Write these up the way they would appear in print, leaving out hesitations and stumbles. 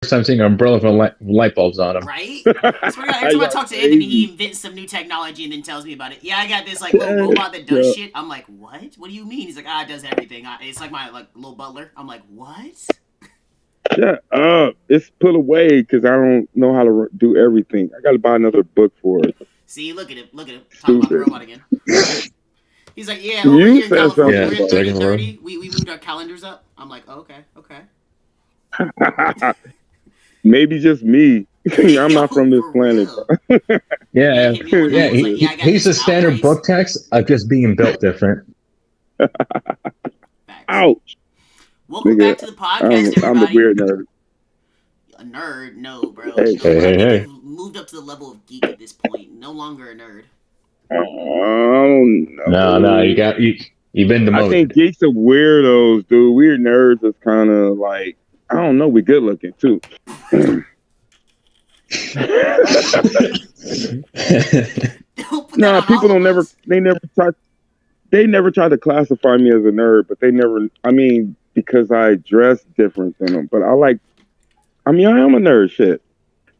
first time seeing an umbrella with light bulbs on them. Right? I swear to God, every time I talk to Anthony, he invents some new technology and then tells me about it. Yeah, I got this like little robot that does shit. I'm like, what? What do you mean? He's like, it does everything. It's like my like little butler. I'm like, what? Shut up. It's put away because I don't know how to do everything. I got to buy another book for it. See, look at him. Look at him. Talking about the robot again. He's like, yeah, You over here in said California, something. we're at 30/30. We moved our calendars up. I'm like, oh, okay. Maybe just me. I'm not from this For planet. real. Yeah, He hit me one day, yeah. he was like, yeah, I got He's the this standard outbrace. book text of just being built different. Facts. Ouch. Welcome Nigga, back to the podcast, I'm the everybody. weird nerd. A nerd? No, bro. Hey, no, hey, I think hey. you've moved up to the level of geek at this point. No longer a nerd. Oh, no. No, you've been I think demoted. geeks are weirdos, dude. Weird nerds is kind of like, I don't know, we good looking too. Don't put that No, on people all don't of never, us. they never tried to classify me as a nerd, but they never, I mean, because I dress different than them. But I am a nerd, shit.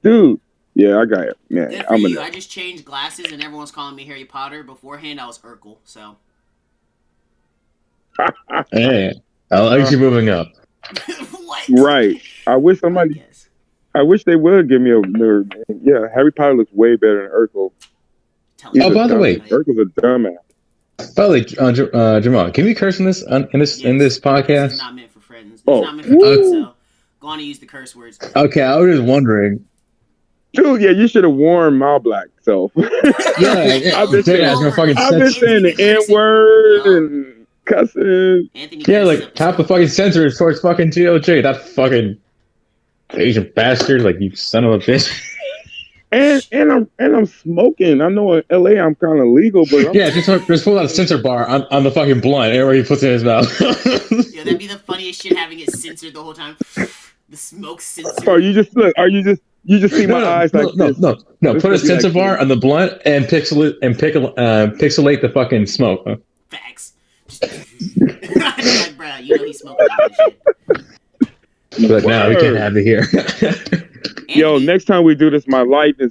Dude, yeah, I got it. Man, Good for I'm a you. nerd. I just changed glasses and everyone's calling me Harry Potter. Beforehand, I was Urkel. So. Hey, at least you're moving up. What? Right. I wish Yes. I wish they would give me a nerd name. Yeah, Harry Potter looks way better than Urkel. Tell He's me. Oh, by the way, Urkel's a dumbass. by the way, Jamal, can we curse in this in this This podcast? is not meant for friends. This is Oh. not meant for kids, so go on and use the curse words. Okay, I was just wondering. Dude, yeah, you should have warned my black self. Yeah, I've been Jay, that's gonna fucking I've been censor. saying the N word and cussing. Anthony Yeah, curses like up half the his fucking censor is towards fucking TOJ. That fucking Asian bastard, like you son of a bitch. And I'm smoking. I know in LA I'm kind of legal, but Yeah, just pull out a censor bar on the fucking blunt everywhere he puts it in his mouth. Yeah, that'd be the funniest shit having it censored the whole time. The smoke censored. Are you just see my eyes like this? No. This Put a could be sensor like bar this. on the blunt and pixelate the fucking smoke. Facts. Like, bro, you know he's smoking that shit. But now we can't have it here. Yo, Anthony, next time we do this, my lighting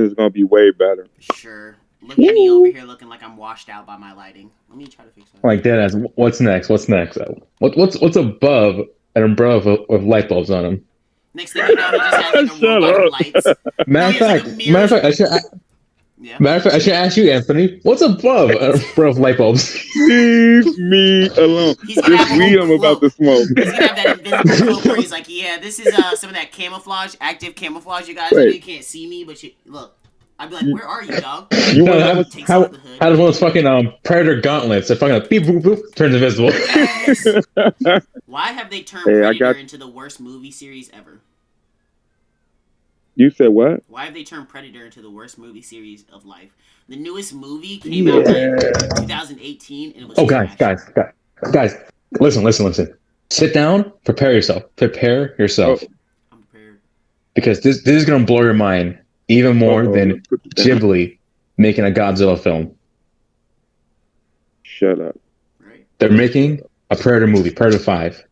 is gonna be way better. Sure. Look at me over here looking like I'm washed out by my lighting. Let me try to fix that. Like that. What's next? What's above an umbrella with light bulbs on them? Next thing you know, he just has like a Shut robot up. of lights. Matter of fact, Yeah. I should ask you, Anthony. What's above an umbrella of light bulbs? Leave me alone. He's gonna This have a weed whole I'm about to smoke. He's gonna have that invisible cloak where he's like, yeah, this is some of that camouflage, active camouflage, you guys. I know Wait. you can't see me, but you look. I'd be like, where are you, dog? You No, want how Takes how off the hood. how does one of those fucking predator gauntlets that fucking beep boop boop turns invisible? Yes. Why have they turned Hey, I Predator got- into the worst movie series ever? You said what? Why have they turned Predator into the worst movie series of life? The newest movie came out in 2018, and it was Oh, trash. guys, listen. Sit down. Prepare yourself. Oh. I'm prepared. Because this is gonna blow your mind even more Uh-oh, than let's put it down. Ghibli making a Godzilla film. Shut up. Right? They're making a Predator movie, Predator 5.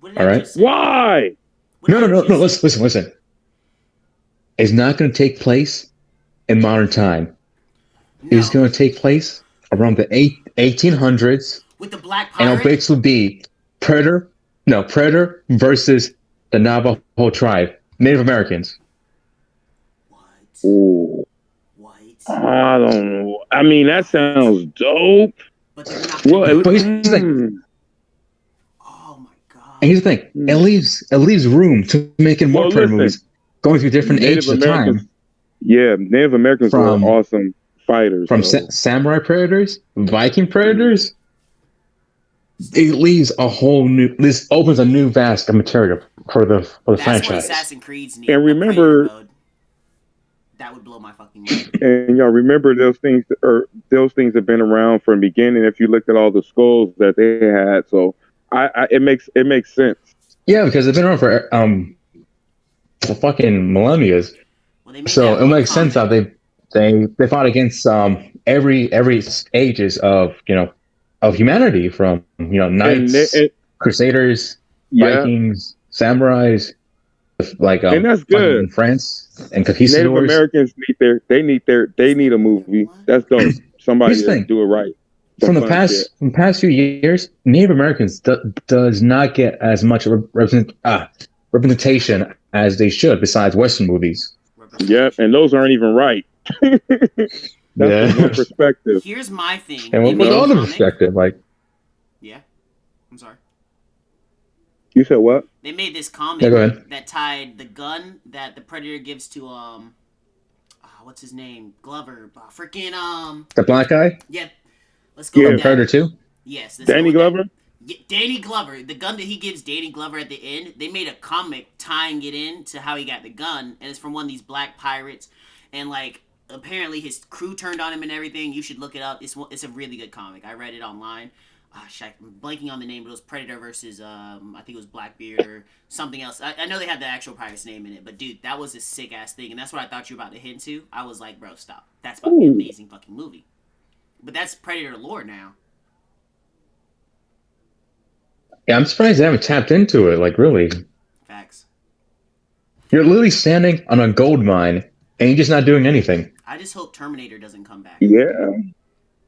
What did All I right. just say? Why? What did I No. just say? Listen. It's not going to take place in modern time. No. It's going to take place around the 1800s, With the black and it'll pirate. basically be Predator versus the Navajo tribe, Native Americans. What? Ooh, What? I don't know. I mean, that sounds dope. But they're not. Well, Gonna do But it. here's the thing. mm, Oh my god. And here's the thing. Hmm. It leaves room to making more Well, Predator listen. movies, going through different Native ages of Americans- time. yeah, Native Americans From- were awesome fighters. From so. samurai predators, Viking predators. It leaves a whole new. This opens a new vast of material for the That's what franchise. Assassin's Creed's need. And a remember- Predator mode. That would blow my fucking mind. And y'all remember those things have been around from the beginning. If you look at all the skulls that they had, so it makes sense. Yeah, because they've been around for fucking millennia. Well, they made So that it one makes sense that comment. they fought against every ages of of humanity, from knights, And crusaders, yeah, Vikings, samurais. like and that's fucking good. in France and Native conquistadors. Americans need a movie. That's dope. Somebody Here's the thing. do it right. From the fun shit. past few years, Native Americans does not get as much representation as they should. Besides Western movies. Yep, and those aren't even right. That's Yeah. one perspective. Here's my thing. And They what made the a other comic- perspective? Like, Yeah. I'm sorry. You said what? They made this comic Yeah, go ahead. that tied the gun that the Predator gives to what's his name? Glover. the black guy Yeah. Let's go Yeah. with from that. Predator 2. Yes. let's Danny go with Glover? that. Yeah, Danny Glover. The gun that he gives Danny Glover at the end, they made a comic tying it in to how he got the gun, and it's from one of these black pirates, and like apparently his crew turned on him and everything. You should look it up. It's a really good comic. I read it online. I'm blanking on the name, but it was Predator versus I think it was Blackbeard or something else. I know they had the actual pirate's name in it, but dude, that was a sick ass thing, and that's what I thought you were about to hint to. I was like, bro, stop. That's about to be an amazing fucking movie. But that's Predator lore now. Yeah, I'm surprised they haven't tapped into it. Like, really, Facts. you're literally standing on a gold mine and you're just not doing anything. I just hope Terminator doesn't come back. Yeah,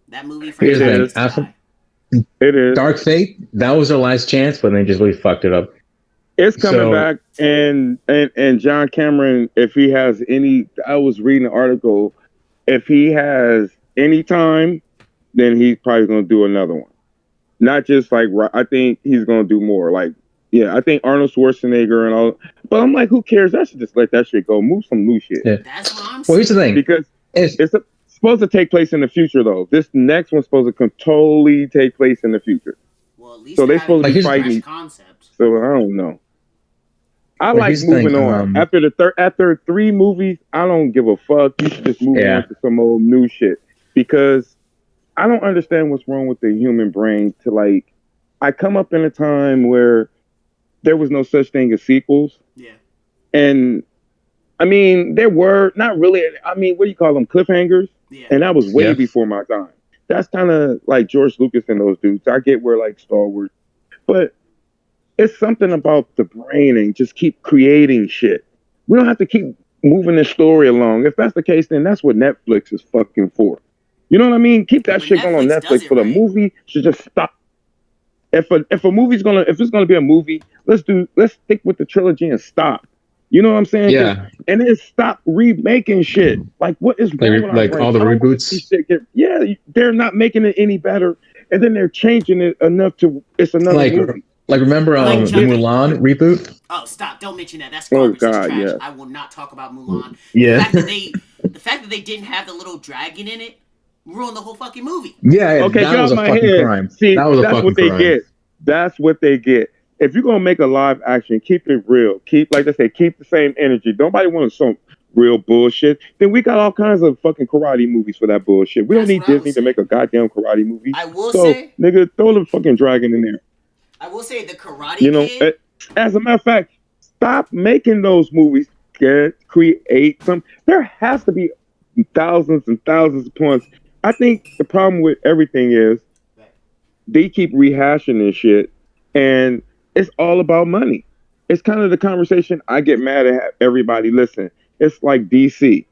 That movie Here's franchise the- needs to after- die. it is. Dark Fate, that was their last chance, but they just really fucked it up. It's coming So- back, and John Cameron, if he has any, I was reading an article, if he has any time, then he's probably going to do another one. Not just like, I think he's going to do more. Like, yeah, I think Arnold Schwarzenegger and all, but I'm like, who cares? I should just let that shit go. Move some new shit. Yeah. That's what I'm Well, saying. here's the thing. Because It's, it's supposed to take place in the future, though. This next one's supposed to totally take place in the future. Well, at least So they they're supposed to be having a fresh fighting- concept. So I don't know. I Well, like here's the moving thing, on. After 3 movies, I don't give a fuck. You should just move Yeah. on to some old new shit. Because I don't understand what's wrong with the human brain to like I come up in a time where there was no such thing as sequels. Yeah. And I mean, there were not really, I mean, what do you call them? Cliffhangers? Yeah. And that was way Yeah. before my time. That's kind of like George Lucas and those dudes. I get where like Star Wars, but it's something about the brain and just keep creating shit. We don't have to keep moving the story along. If that's the case, then that's what Netflix is fucking for. You know what I mean? Keep that When shit going on Netflix does Netflix. it For the right. movie should just stop. If it's gonna be a movie, let's stick with the trilogy and stop. You know what I'm saying? yeah, And then stop remaking shit. Like, what is wrong with our like brain? all the I don't wanna reboots. see shit they're not making it any better, and then they're changing it enough to it's another Like, movie. remember Like the Chucky. Mulan reboot? Oh, stop! Don't mention that. That's Oh, garbage. That's God, trash. yeah. I will not talk about Mulan. Yeah, The fact that they didn't have the little dragon in it ruined the whole fucking movie. yeah. Okay, that get was out a my fucking head. crime. See, That was a that's fucking what they crime. get. That's what they get. If you're gonna make a live action, keep it real. Keep, like they say, keep the same energy. Nobody wants some real bullshit. Then we got all kinds of fucking karate movies for that bullshit. We don't That's need what I Disney was to make a goddamn karate movie. I will So, say, nigga, throw the fucking dragon in there. the Karate You know, Kid. as a matter of fact, stop making those movies. Create some. There has to be thousands and thousands of points. I think the problem with everything is they keep rehashing this shit, and it's all about money. It's kind of the conversation I get mad at everybody. Listen, it's like DC.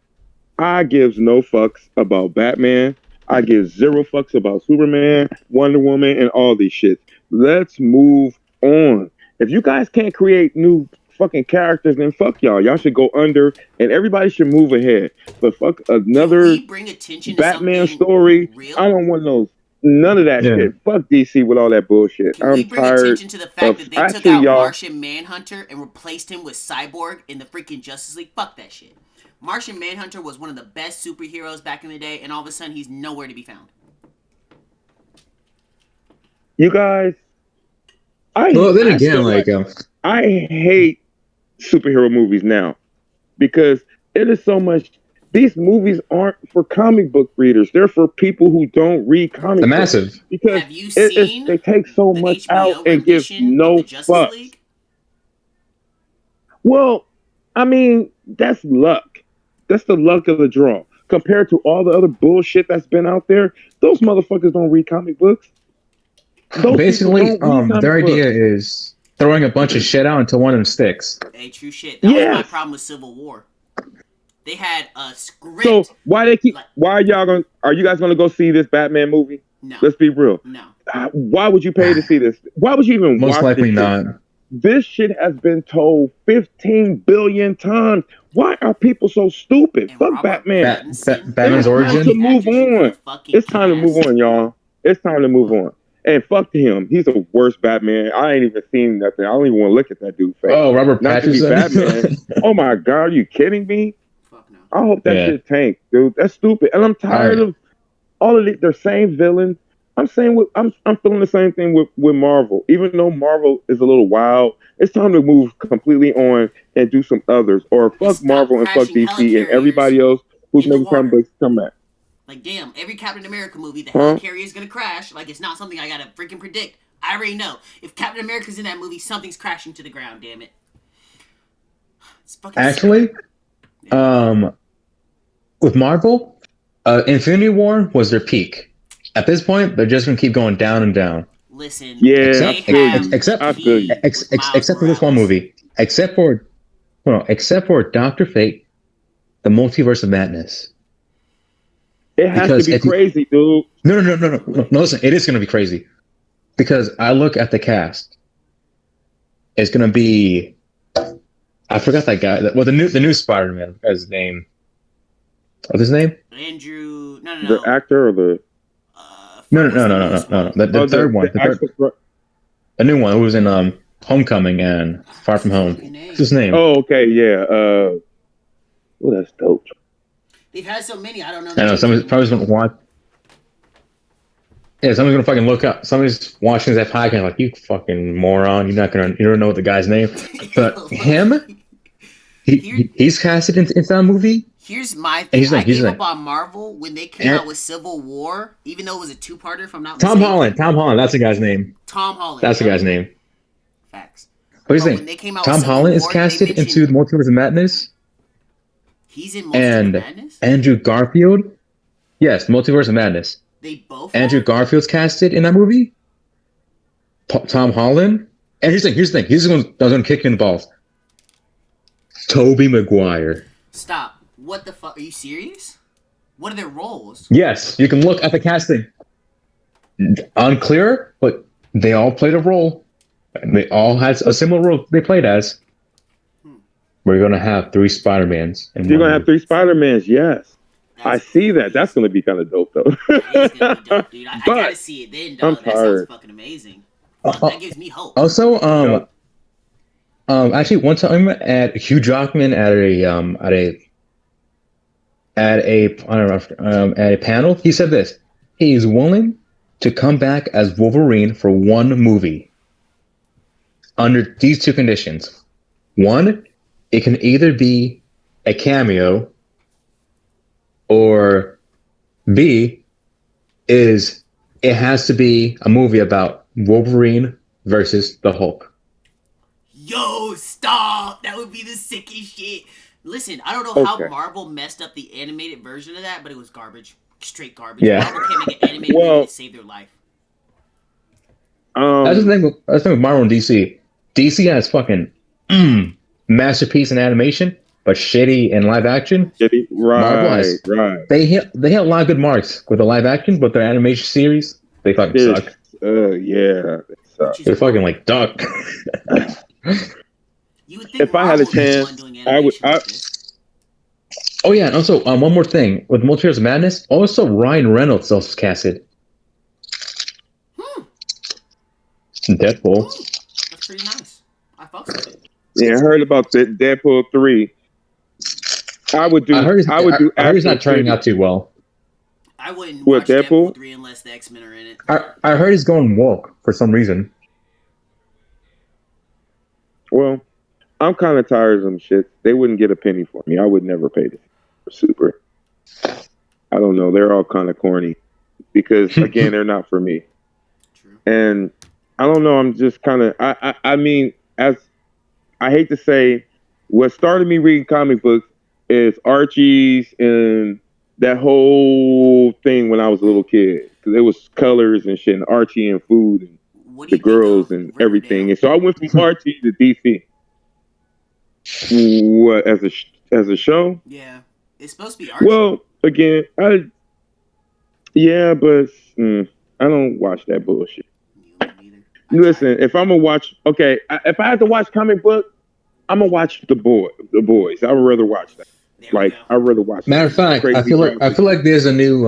I gives no fucks about Batman. I give 0 fucks about Superman, Wonder Woman, and all these shit. Let's move on. If you guys can't create new fucking characters, then fuck y'all. Y'all should go under, and everybody should move ahead. But fuck another Can we bring attention to Batman something story. real? I don't want none of that Yeah. shit. Fuck DC with all that bullshit. Can we I'm bring tired. attention to the fact that they took actually, out y'all- Martian Manhunter and replaced him with Cyborg in the freaking Justice League? Fuck that shit. Martian Manhunter was one of the best superheroes back in the day, and all of a sudden he's nowhere to be found. You guys, Well, then I again, feel like, I hate superhero movies now because it is so much. These movies aren't for comic book readers. They're for people who don't read comic the books. massive. Because Have you seen they take so the much HBO out and give rendition no of the Justice fuck. League? Well, I mean, that's luck. That's the luck of the draw. Compared to all the other bullshit that's been out there, those motherfuckers don't read comic books. Those Basically, people don't read comic their books. idea is throwing a bunch of shit out until one of them sticks. Hey, true shit. That was my Yes. problem with Civil War. They had a script. So why they keep? Like- Why are y'all going? Are you guys going to go see this Batman movie? no, Let's be real. no. Why would you pay to see this? Why would you even Most watch likely this shit? not. This shit has been told 15 billion times. Why are people so stupid? And Fuck Robert Batman. Pattinson, Batman's It's time origin? to move actors you on. could've fucking It's time to move cast. on, y'all. It's time to move on. And fuck him. He's the worst Batman. I ain't even seen nothing. I don't even want to look at that dude's face. Oh, Robert Not to be Pattinson. Batman. Oh my god, are you kidding me? Fuck no. I hope that Yeah. shit tanks, dude. That's stupid. And I'm tired of all of their same villains. I'm feeling the same thing with Marvel. Even though Marvel is a little wild, it's time to move completely on and do some others. Or fuck Stop Marvel and fuck crashing DC and everybody helicarriers else who's in the making comic water. books come back. Like, damn, every Captain America movie, the Huh? helicarrier is gonna crash. Like, it's not something I gotta freaking predict. I already know. If Captain America's in that movie, something's crashing to the ground, damn it. It's fucking Actually, with Marvel, Infinity War was their peak. At this point, they're just gonna keep going down and down. Listen, Yeah, they I feel you. have Except- I feel you. Key with Miles Except for this one Morales. movie. Except for Doctor Fate, the Multiverse of Madness. It has Because to be if you- crazy, dude. No. Listen, it is gonna be crazy because I look at the cast. It's gonna be. I forgot that guy. Well, the new Spider-Man. What's his name? What's his name? Andrew, no. The actor or the No. what's the newest one? The third one. The new one who was in Homecoming and Far From Home. Fucking name. What's his name? Oh, okay, yeah. Oh, that's dope. They've had so many, I don't know. I know somebody's probably gonna watch. Yeah, somebody's gonna fucking look up. Somebody's watching that podcast like, you fucking moron. You don't know the guy's name. But him, he's casted into that movie. Here's my thing. He's like- I gave like- up on Marvel when they came And- out with Civil War, even though it was a two-parter, if I'm not Tom mistaken. Holland. That's the guy's name. Tom Holland. That's the yep. guy's name. Facts. What do you But when think? they came out Tom with Civil Holland is War, casted they into mentioned the Multiverse of Madness, he's in Multiverse and of Madness. Andrew Garfield. Yes, Multiverse of Madness. They both. Andrew are? Garfield's casted in that movie. Tom Holland. And here's the thing. He's the one that's gonna kick you in the balls. Tobey Maguire. Stop. What the fuck? Are you serious? What are their roles? Yes, you can look at the casting. Unclear, but they all played a role. They all had a similar role they played as. We're gonna have 3 Spider-Mans. You're gonna have 3 Spider-Mans, yes. I see that. That's gonna be kind of dope, though. That is gonna be dope, dude. I But gotta see it then, I'm dog. That sounds tired. fucking amazing. Fuck, that gives me hope. Also, actually, one time at Hugh Jackman at a panel, he said this: he is willing to come back as Wolverine for one movie under these 2 conditions. One, it can either be a cameo, or B, it has to be a movie about Wolverine versus the Hulk. Yo, stop! That would be the sickest shit. Listen, I don't know how Okay. Marvel messed up the animated version of that, but it was garbage. Straight garbage. Yeah. Marvel can't make an animated Well- movie to save their life. That's the thing with Marvel and DC. DC has fucking masterpiece in animation, but shitty in live action. Marvel Right, has- right. They hit a lot of good marks with the live action, but their animation series, they fucking Dude, suck. yeah. It sucks. Which They're is fucking like duck. You would think If I had a Marvel would be the chance, one doing I would- animation like this. Oh yeah, and also one more thing with Multiverse of Madness. Also, Ryan Reynolds also casted Deadpool. That's pretty nice. I fucks with it. Yeah, I heard about the Deadpool 3. I would do. I heard he's Astro not turning City. out too well. I wouldn't What, watch Deadpool? Deadpool? 3 unless the X-Men are in it. I heard he's going woke for some reason. Well, I'm kind of tired of them shit. They wouldn't get a penny for me. I would never pay this for Super. I don't know. They're all kind of corny because again, they're not for me. True. And I don't know. I'm just kind of. I mean, as I hate to say, what started me reading comic books is Archie's and that whole thing when I was a little kid because it was colors and shit, and Archie and food. And What do the you think girls of and everything. Riverdale? And so I went from Archie to DC. What as a show? Yeah, it's supposed to be Archie. Well, again, yeah, but I don't watch that bullshit. Me neither. Listen, if I'm gonna watch, okay, if I had to watch comic book, I'm gonna watch the boys. I would rather watch that. There we Like go. I'd rather watch. Matter of fact, I Crazy feel like there's a new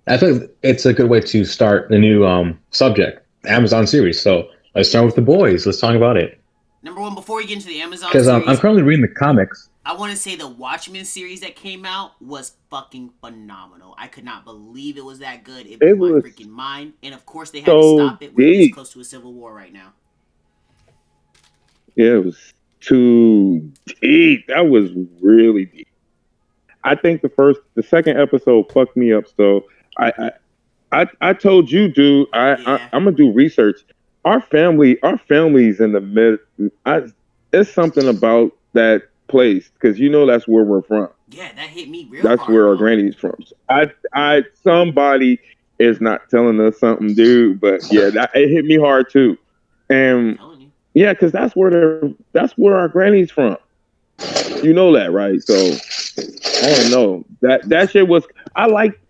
I feel like it's a good way to start the new subject, Amazon series. So let's start with the boys. Let's talk about it. Number one, before we get into the Amazon Because series, I'm currently reading the comics. I want to say the Watchmen series that came out was fucking phenomenal. I could not believe it was that good. It blew my was freaking mind. And of course, they had so to stop it. We're this deep. close to a civil war right now. Yeah, it was too deep. That was really deep. I think the second episode fucked me up. So I told you, dude. Yeah. I'm gonna do research. Our family's in the mid. It's something about that place because that's where we're from. Yeah, that hit me real That's hard. where our bro. granny's from. So somebody is not telling us something, dude. But yeah, it hit me hard too. And I'm telling you. yeah, because that's where our granny's from. You know that, right? So I don't know. That shit was. I like.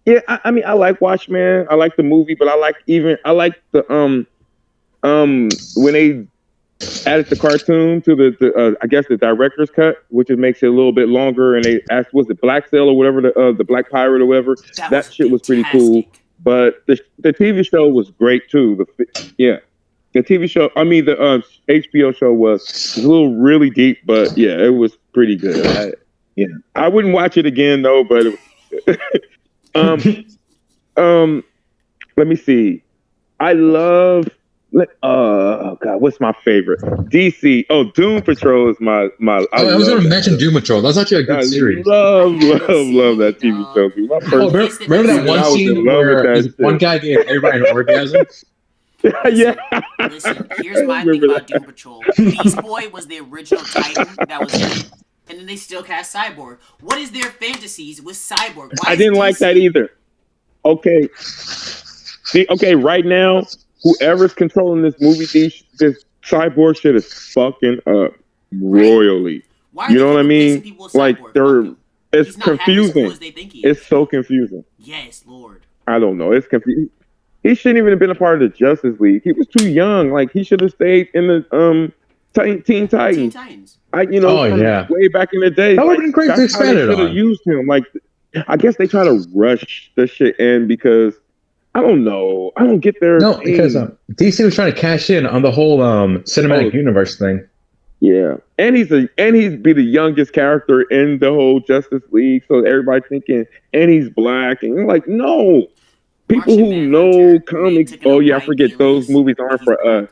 Yeah, I mean, I like Watchmen. I like the movie, but I like the when they added the cartoon to the I guess the director's cut, which it makes it a little bit longer, and they asked, was it Black Sail or whatever, the Black Pirate or whatever. That shit was pretty cool. But the TV show was great too. The TV show, I mean the HBO show was a little really deep, but yeah, it was pretty good. I wouldn't watch it again though, but let me see. I love. Oh God, what's my favorite? DC. Oh, Doom Patrol is my. I was going to mention Doom Patrol. That's actually a good series. Love that TV show. Dude. My first, Remember that one I was in scene love with where that this one shit. guy gave everybody an orgasm? Yeah. Listen, here's my thing about Doom Patrol. Beast Boy was the original Titan that was in it, and then they still cast Cyborg. What is their fantasies with Cyborg? Why I is didn't like DC that either. Okay. See, okay, right now, whoever's controlling this movie, this cyborg shit is fucking up royally. Why are You they know what I replacing mean? people with Like Cyborg? Fuck him. it's He's not half as confusing. cool as they think he is. It's so confusing. Yes, Lord. I don't know. It's confusing. He shouldn't even have been a part of the Justice League. He was too young. Like he should have stayed in the Teen Teen Titans. Titans. From way back in the day. That would have been great to That's how they expand it should have on. used him. Like, I guess they try to rush the shit in because I don't know. I don't get their No, thing. because DC was trying to cash in on the whole cinematic universe thing. Yeah, and he's be the youngest character in the whole Justice League, so everybody thinking, and he's black, and you're like, no. People Martian who know Manhunter, comics, took it oh up yeah, I right forget alias. those movies aren't He's for black. us.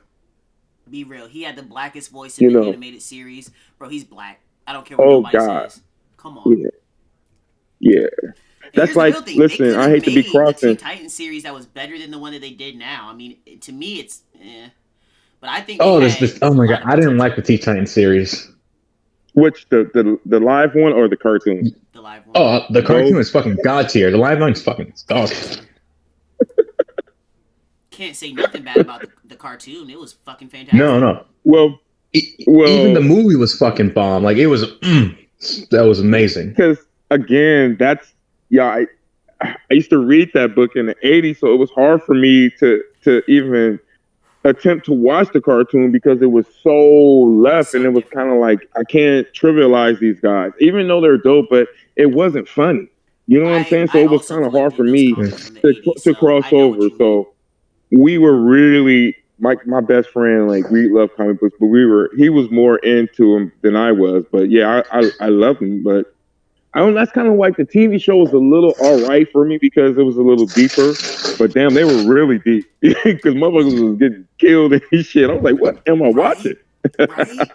Be real. He had the blackest voice in You the know. animated series. Bro, he's black. I don't care what Oh, nobody God. says. Come on. Yeah. And That's here's the like, real thing. listen, They could've I hate to be made crossing. the Teen Titans series that was better than the one that they did now. I mean, to me, it's But I think Oh, they this had oh my a god, lot of I didn't potential. like the Teen Titans series. Which the live one or the cartoon? The live one. Oh, the cartoon Both. is fucking god tier. The live one's fucking dog. Can't say nothing bad about the cartoon. It was fucking fantastic. No. Well, Even the movie was fucking bomb. Like it was, that was amazing. because again, I used to read that book in the '80s, so it was hard for me to even attempt to watch the cartoon because it was so left, and it was kind of like I can't trivialize these guys, even though they're dope, but it wasn't funny. You know what I'm saying? So it was kind of hard for me to cross over. So we were really my best friend. Like we love comic books, but he was more into them than I was. But yeah, I love him, but. I don't. That's kind of like the TV show was a little all right for me because it was a little deeper, but damn, they were really deep because motherfuckers was getting killed and shit. I was like, what am I watching? Right? When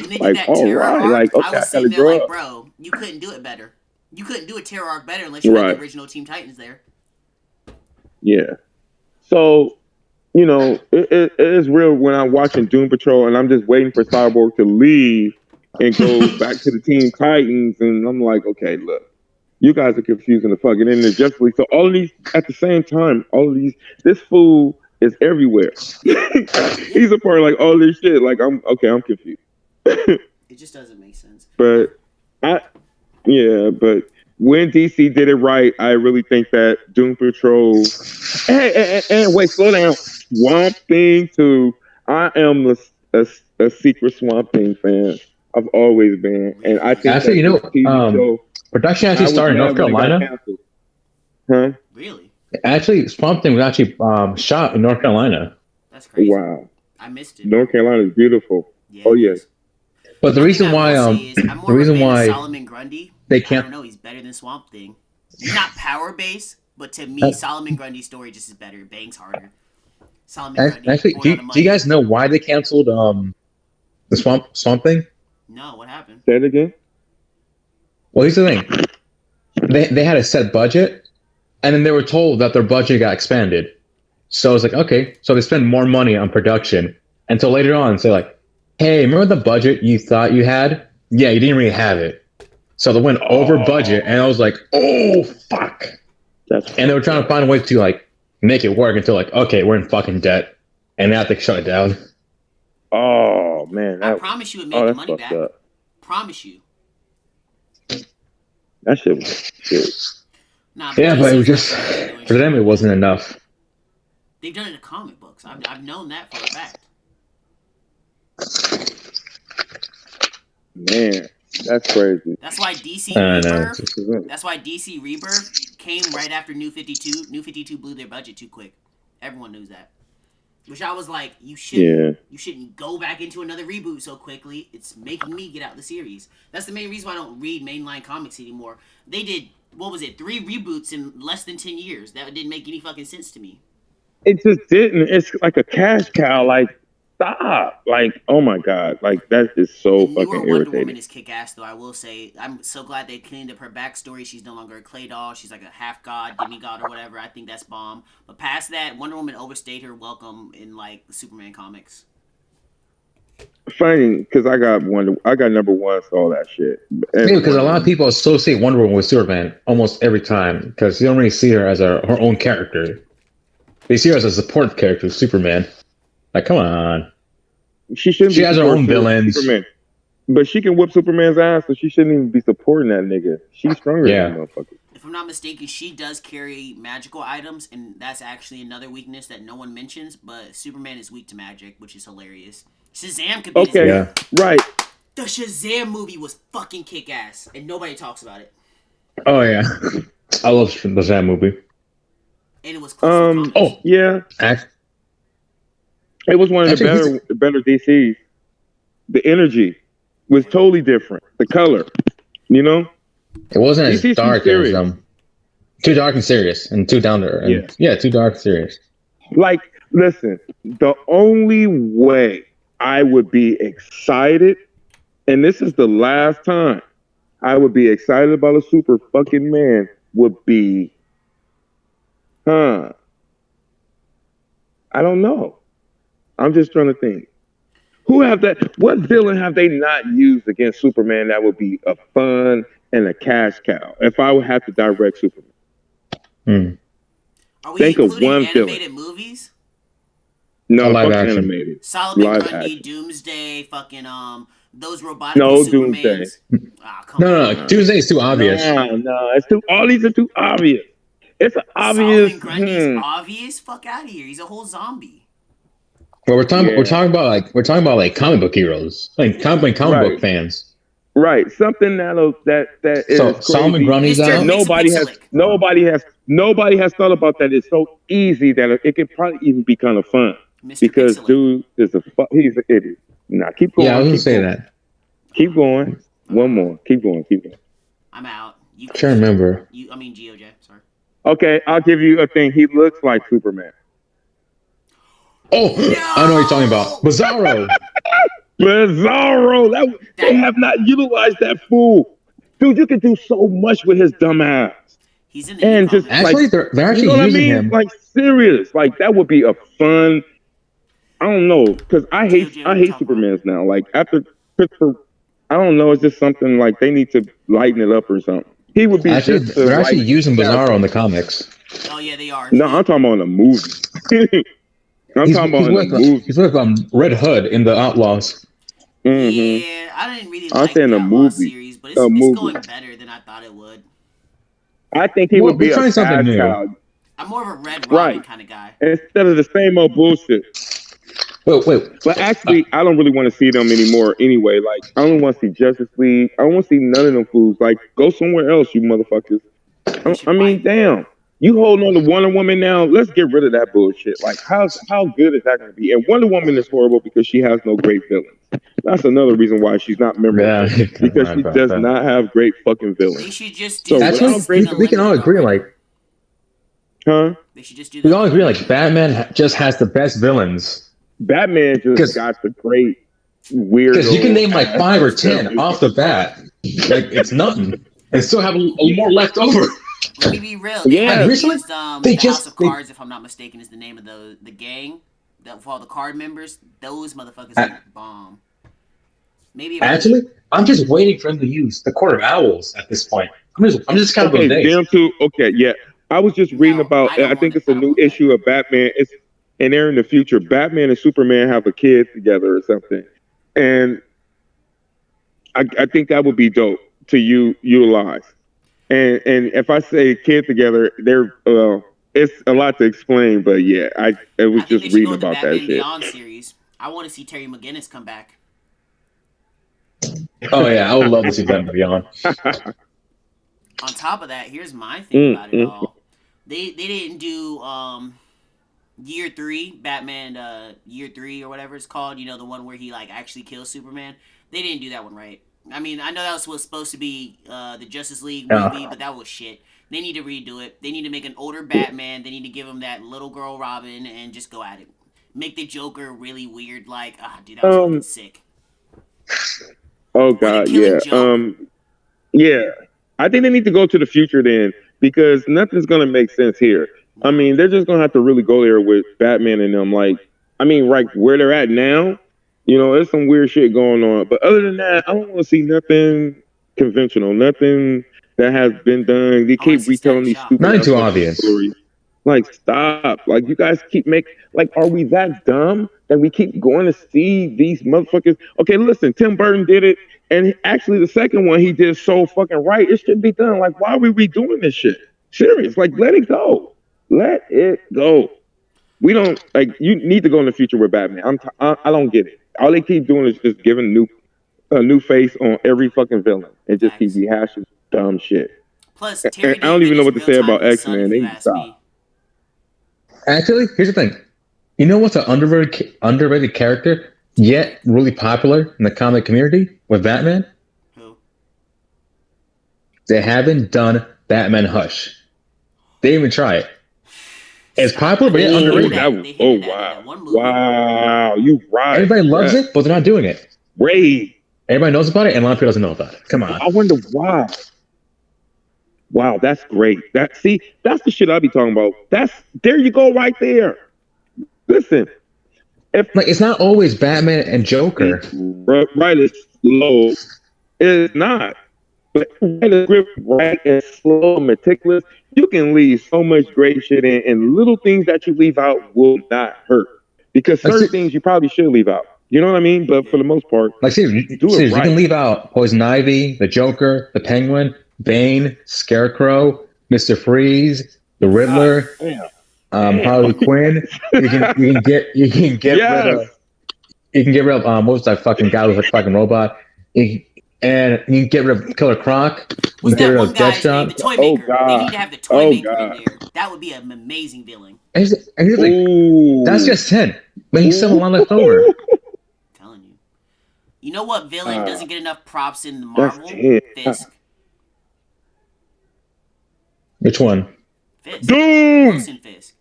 they did Like, that all terror right, arc, like, okay, I I was sitting gotta there grow like, up. bro, you couldn't do it better. You couldn't do a terror arc better unless you had Right. the original Teen Titans there. Yeah. So, it is real when I'm watching Doom Patrol and I'm just waiting for Cyborg to leave and go back to the Teen Titans, and I'm like, okay, look, You guys are confusing the fucking internet Justice League. So all of these at the same time, all of these, this fool is everywhere. He's a part of like all this shit. Like I'm confused. It just doesn't make sense. But but when DC did it right, I really think that Doom Patrol. And wait, slow down. Swamp Thing too. I am a secret Swamp Thing fan. I've always been, and I think Actually, production actually started in North Carolina. Huh? Really? Actually, Swamp Thing was actually shot in North Carolina. That's crazy. Wow. I missed it. North Carolina is beautiful. Yeah, oh yes. But the reason why Solomon Grundy, they can't. I don't know. He's better than Swamp Thing. He's not power based, but to me, Solomon Grundy's story just is better. It bangs harder. Solomon Grundy. Actually, do you guys know why they canceled the Swamp Thing? No, what happened? Say it again. Well, here's the thing. They had a set budget, and then they were told that their budget got expanded. So it's like, okay, so they spend more money on production until later on. So like, hey, remember the budget you thought you had? Yeah, you didn't really have it. So they went over budget, and I was like, oh fuck. And they were trying to find a way to like make it work until like, okay, we're in fucking debt, and they have to shut it down. Oh man, I promise you, it made the money back. Up. Promise you. That shit was shit. Nah, but it was just for them. It wasn't enough. They've done it in comic books. I've known that for a fact. Man, that's crazy. That's why DC Rebirth. That's why DC Rebirth came right after New 52. New 52 blew their budget too quick. Everyone knows that. Which I was like, you shouldn't go back into another reboot so quickly. It's making me get out the series. That's the main reason why I don't read mainline comics anymore. They did, 3 reboots in less than 10 years. That didn't make any fucking sense to me. It just didn't. It's like a cash cow. Like, stop. Like, oh my God. Like, that is so fucking irritating. Wonder Woman is kick-ass, though, I will say. I'm so glad they cleaned up her backstory. She's no longer a clay doll. She's like a half-god, demigod, or whatever. I think that's bomb. But past that, Wonder Woman overstayed her welcome in, like, the Superman comics. Funny, because I got number one, so all that shit. Yeah, because a lot of people associate Wonder Woman with Superman almost every time, because you don't really see her as her own character. They see her as a support character of Superman. Like, come on. She has her own villains. Superman. But she can whip Superman's ass, so she shouldn't even be supporting that nigga. She's stronger than that motherfucker. If I'm not mistaken, she does carry magical items, and that's actually another weakness that no one mentions, but Superman is weak to magic, which is hilarious. Shazam could be right. The Shazam movie was fucking kick-ass, and nobody talks about it. Oh, yeah. I love the Shazam movie. And it was close oh, yeah. It was one of the better DCs. The energy was totally different. The color, you know? It wasn't as dark as too dark and serious and too down there. Yeah, too dark and serious. Like, listen, the only way I would be excited, and this is the last time I would be excited about a super fucking man, would be I don't know. I'm just trying to think. What villain have they not used against Superman that would be a fun and a cash cow if I would have to direct Superman? Are we including animated movies? No, live action. Animated. Solomon Grundy, Doomsday, fucking those robotic Doomsday. No, Doomsday is too obvious. No, it's too. All these are too obvious. It's obvious. Solomon Grundy's obvious. Fuck out of here. He's a whole zombie. But we're talking about comic book heroes, like comic book fans. Right, something that is so Solomon Grundy's out. Nobody has thought about that. It's so easy that it could probably even be kind of fun. Mr. Because Pixel. dude he's an idiot. Nah, keep going. Yeah, I was gonna say that. Keep going. One more. Keep going. I'm out. I can't remember. GOJ. Sorry. Okay, I'll give you a thing. He looks like Superman. Oh, no! I know what you're talking about. Bizarro. They have not utilized that fool. Dude, you can do so much with his dumb ass. He's in the just actually, like, they're actually using him. Like serious. Like that would be a fun. I don't know, because I hate Supermans now. Like after Christopher, I don't know. It's just something like they need to lighten it up or something. He would be Actually, just the they're actually right using Bizarro character. in the comics. Oh yeah, they are. No, I'm talking about in the movie. I'm talking about in the movie. He's with Red Hood in the Outlaws. Mm-hmm. Yeah, I didn't really I'm like saying the the Outlaw movie. series, but The it's movie. going better than I thought it would. I think he Well, would be they're a trying something bad new. child. I'm more of a Red Robin Right. kind of guy. Instead of the same old bullshit. Wait. But actually, I don't really want to see them anymore anyway. Like, I don't want to see Justice League. I don't want to see none of them fools. Like, go somewhere else, you motherfuckers. I mean, damn. You holding on to Wonder Woman now? Let's get rid of that bullshit. Like, how good is that going to be? And Wonder Woman is horrible because she has no great villains. That's another reason why she's not memorable. Yeah, Because she does not have great fucking They villains. should just do So Actually, Justice League we can all Unlimited agree, already. like, Huh? They should just do we that. all agree, like, Batman just has the best villains. Batman just got the great weird. Because you can name like 5 or 10 off the bat. Like, it's nothing. And still have a more left over. Let me be real. Yeah. They Recently, used, they the just- House of Cards, if I'm not mistaken, is the name of the gang. For all the card members, those motherfuckers are bomb. Maybe Actually, I'm just waiting for him to use the Court of Owls at this point. I'm just kind of Okay, those days. them two. Okay, yeah. I was just reading about. I think it's a new issue of Batman. It's and they're in the future. Batman and Superman have a kid together or something, and I think that would be dope to utilize. And if I say kid together, they're it's a lot to explain. But yeah, I was I think just they should reading go with the about that Batman shit. Beyond series. I want to see Terry McGinnis come back. Oh yeah, I would love to see Batman Beyond. On top of that, here's my thing about it mm. all. They didn't do year 3, Batman year 3 or whatever it's called, you know, the one where he like actually kills Superman. They didn't do that one right. I mean, I know that was supposed to be the Justice League movie, but that was shit. They need to redo it. They need to make an older Batman. They need to give him that little girl Robin and just go at it. Make the Joker really weird, like, dude, that was fucking sick. Oh god, yeah. Yeah. I think they need to go to the future then, because nothing's gonna make sense here. I mean, they're just gonna have to really go there with Batman and them. Like, I mean, right where they're at now, you know, there's some weird shit going on. But other than that, I don't want to see nothing conventional, nothing that has been done. They keep retelling these stupid Not too obvious stories. Like, stop. Like, you guys keep like, are we that dumb that we keep going to see these motherfuckers? Okay, listen, Tim Burton did it. And actually, the second one he did so fucking right. It should be done. Like, why are we redoing this shit? Serious. Like, let it go. Let it go. We don't, like, you need to go in the future with Batman. I don't get it. All they keep doing is just giving a new face on every fucking villain. And just keep rehashing dumb shit. Plus, and I don't even know what to say about X-Men. They need to stop. Actually, here's the thing. You know what's an underrated character, yet really popular in the comic community with Batman? Who? They haven't done Batman Hush. They didn't even try it. It's popular, but yet underrated. Wow. Wow, you right. Everybody loves it, but they're not doing it. Ray. Everybody knows about it, and a lot of people doesn't know about it. Come on. I wonder why. Wow, that's great. That's the shit I be talking about. There you go right there. Listen. It's not always Batman and Joker. Right is slow. It's not. But write a script right and slow, meticulous. You can leave so much great shit in, and little things that you leave out will not hurt. Because certain things you probably should leave out. You know what I mean? But for the most part, like seriously, you can leave out Poison Ivy, the Joker, the Penguin, Bane, Scarecrow, Mr. Freeze, the Riddler, Harley Quinn. You can get rid of what was that fucking guy with a fucking robot? And you can get rid of Killer Croc. You can get rid of Deathshot. The Toy Maker. They need to have the Toy Maker in there. That would be an amazing villain. And he's like, that's just 10. But he's still a lot left over. Telling you. You know what villain doesn't get enough props in the Marvel? Fisk. Which one? Fisk. Doom! Wilson Fisk.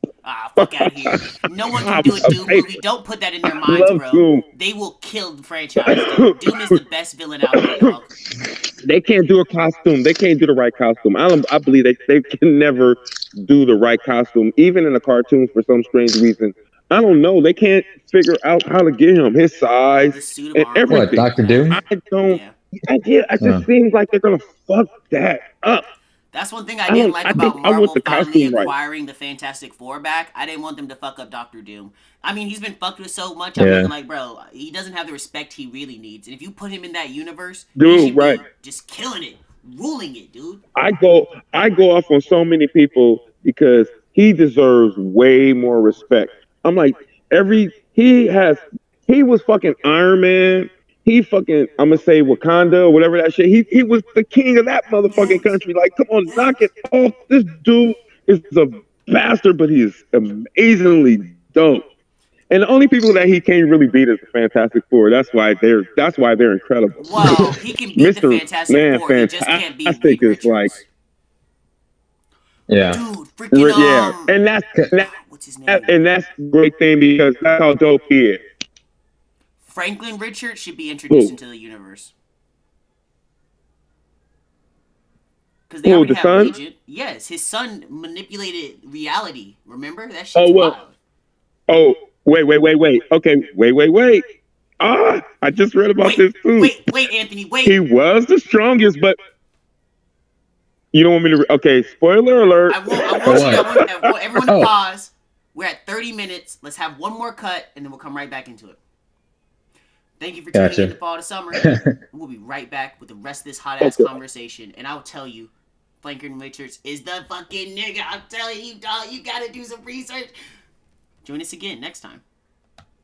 Fuck out of here. No one can do a Doom movie. Don't put that in their minds, bro. Doom. They will kill the franchise. Doom is the best villain out there, dog. They can't do a costume. They can't do the right costume. I believe they can never do the right costume, even in the cartoons for some strange reason. I don't know. They can't figure out how to get him his size and everything. What, Dr. Doom? I don't. Yeah. It just seems like they're gonna fuck that up. That's one thing I didn't like about think I want Marvel the finally costume right. acquiring the Fantastic Four back. I didn't want them to fuck up Doctor Doom. I mean, he's been fucked with so much. I'm Yeah. looking like, bro, he doesn't have the respect he really needs. And if you put him in that universe, he Dude, should right. be just killing it, ruling it, dude. I go off on so many people because he deserves way more respect. I'm like, he was fucking Iron Man. He fucking, I'm gonna say Wakanda or whatever that shit. He was the king of that motherfucking country. Like, come on, knock it off. This dude is a bastard, but he is amazingly dope. And the only people that he can't really beat is the Fantastic Four. That's why they're incredible. Well, he can beat the Mr. Fantastic Man, Four. He just can't beat Fantastic Reed is like, Richards. Yeah. Dude, freaking yeah, and what's his name? and that's a great thing because that's how dope he is. Franklin Richards should be introduced Who? into the universe. Because they Who, already the have son? Agent. Yes, his son manipulated reality. Remember? That shit's Oh, well. wild. Oh, wait. Okay, wait. I just read about this too. Wait, Anthony, wait. He was the strongest, but you don't want me to. Okay, spoiler alert. I want everyone to Oh. pause. We're at 30 minutes. Let's have one more cut, and then we'll come right back into it. Thank you for tuning Gotcha. in to Fall to Summer. We'll be right back with the rest of this hot-ass Okay. conversation, and I'll tell you, Franklin Richards is the fucking nigga. I'm telling you, dog, you gotta do some research. Join us again next time.